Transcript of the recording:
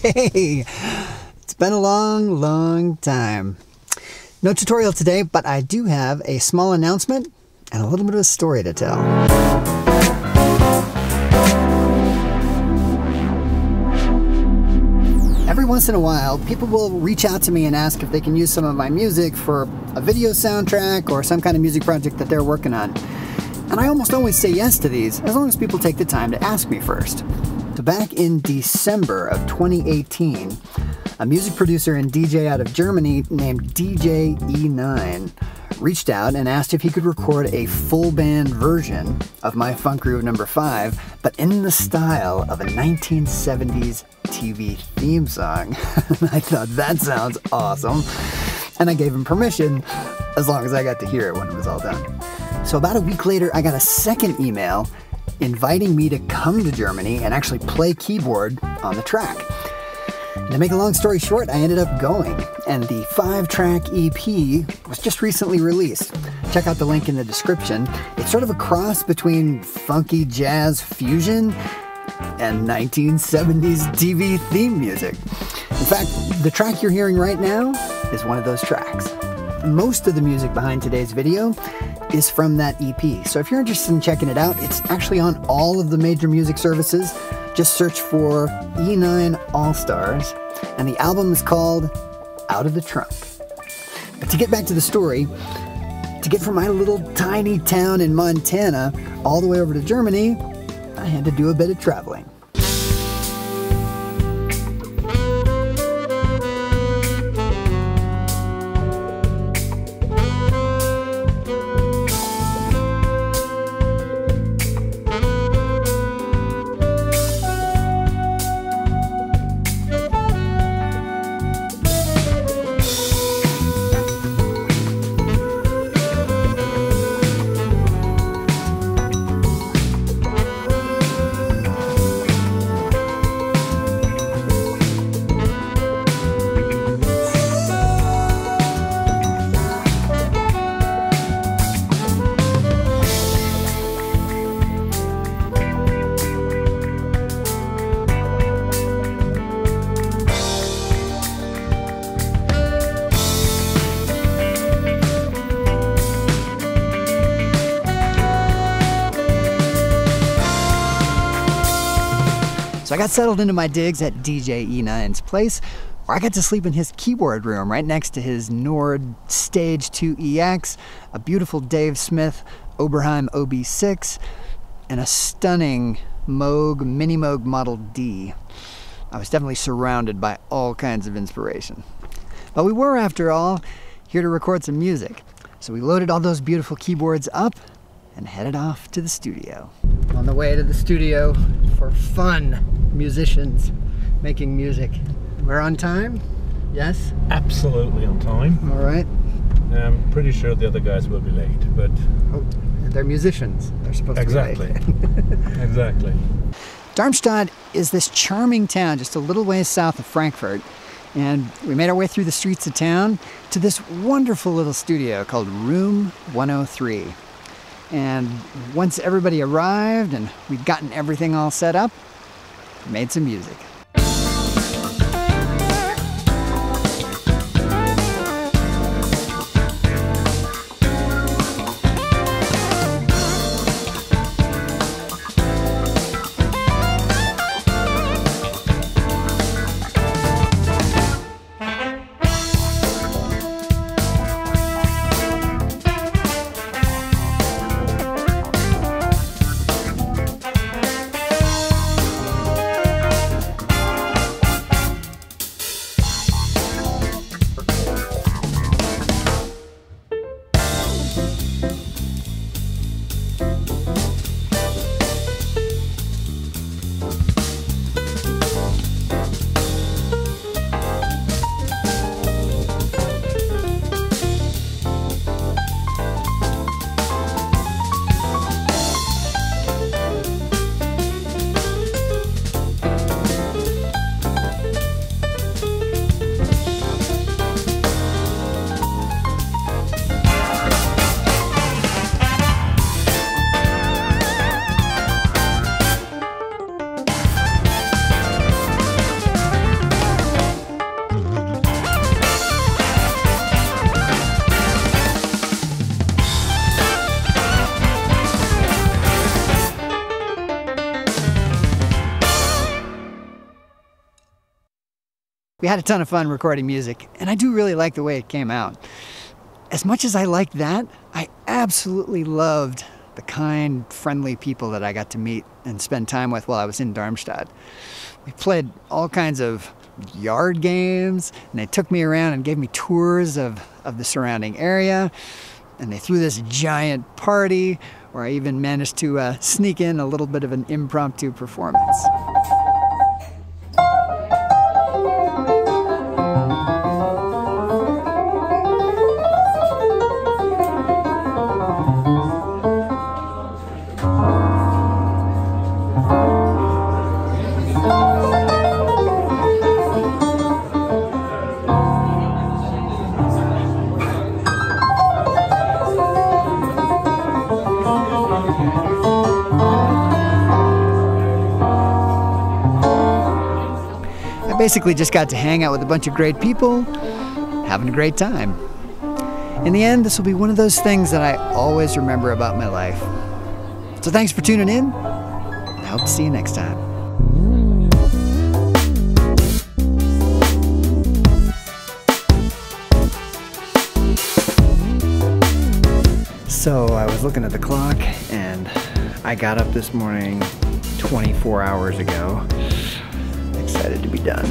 Hey, it's been a long time. No tutorial today, but I do have a small announcement and a little bit of a story to tell. Every once in a while, people will reach out to me and ask if they can use some of my music for a video soundtrack or some kind of music project that they're working on. And I almost always say yes to these, as long as people take the time to ask me first. So back in December of 2018, a music producer and DJ out of Germany named DJ E9 reached out and asked if he could record a full band version of my Funk Groove No. 5, but in the style of a 1970s TV theme song. I thought that sounds awesome, and I gave him permission as long as I got to hear it when it was all done. So about a week later, I got a second email inviting me to come to Germany and actually play keyboard on the track. And to make a long story short, I ended up going, and the 5-track EP was just recently released. Check out the link in the description. It's sort of a cross between funky jazz fusion and 1970s TV theme music. In fact, the track you're hearing right now is one of those tracks. Most of the music behind today's video is from that EP. So if you're interested in checking it out, it's actually on all of the major music services. Just search for E9 All-Stars, and the album is called Out of the Trunk. But to get back to the story, to get from my little tiny town in Montana all the way over to Germany, I had to do a bit of traveling. So I got settled into my digs at DJ E9's place, where I got to sleep in his keyboard room right next to his Nord Stage 2 EX, a beautiful Dave Smith Oberheim OB6, and a stunning Moog Mini Moog Model D. I was definitely surrounded by all kinds of inspiration. But we were, after all, here to record some music. So we loaded all those beautiful keyboards up and headed off to the studio. On the way to the studio for fun musicians making music. We're on time? Yes? Absolutely on time. All right. I'm pretty sure the other guys will be late, but... Oh, they're musicians. They're supposed to be late. Exactly. Darmstadt is this charming town just a little ways south of Frankfurt. And we made our way through the streets of town to this wonderful little studio called Room 103. And once everybody arrived and we'd gotten everything all set up, we made some music. We had a ton of fun recording music, and I do really like the way it came out. As much as I liked that, I absolutely loved the kind, friendly people that I got to meet and spend time with while I was in Darmstadt. We played all kinds of yard games, and they took me around and gave me tours of the surrounding area, and they threw this giant party where I even managed to sneak in a little bit of an impromptu performance. I basically just got to hang out with a bunch of great people, having a great time. In the end, this will be one of those things that I always remember about my life. So thanks for tuning in. I hope to see you next time. So I was looking at the clock, and I got up this morning 24 hours ago. Excited to be done.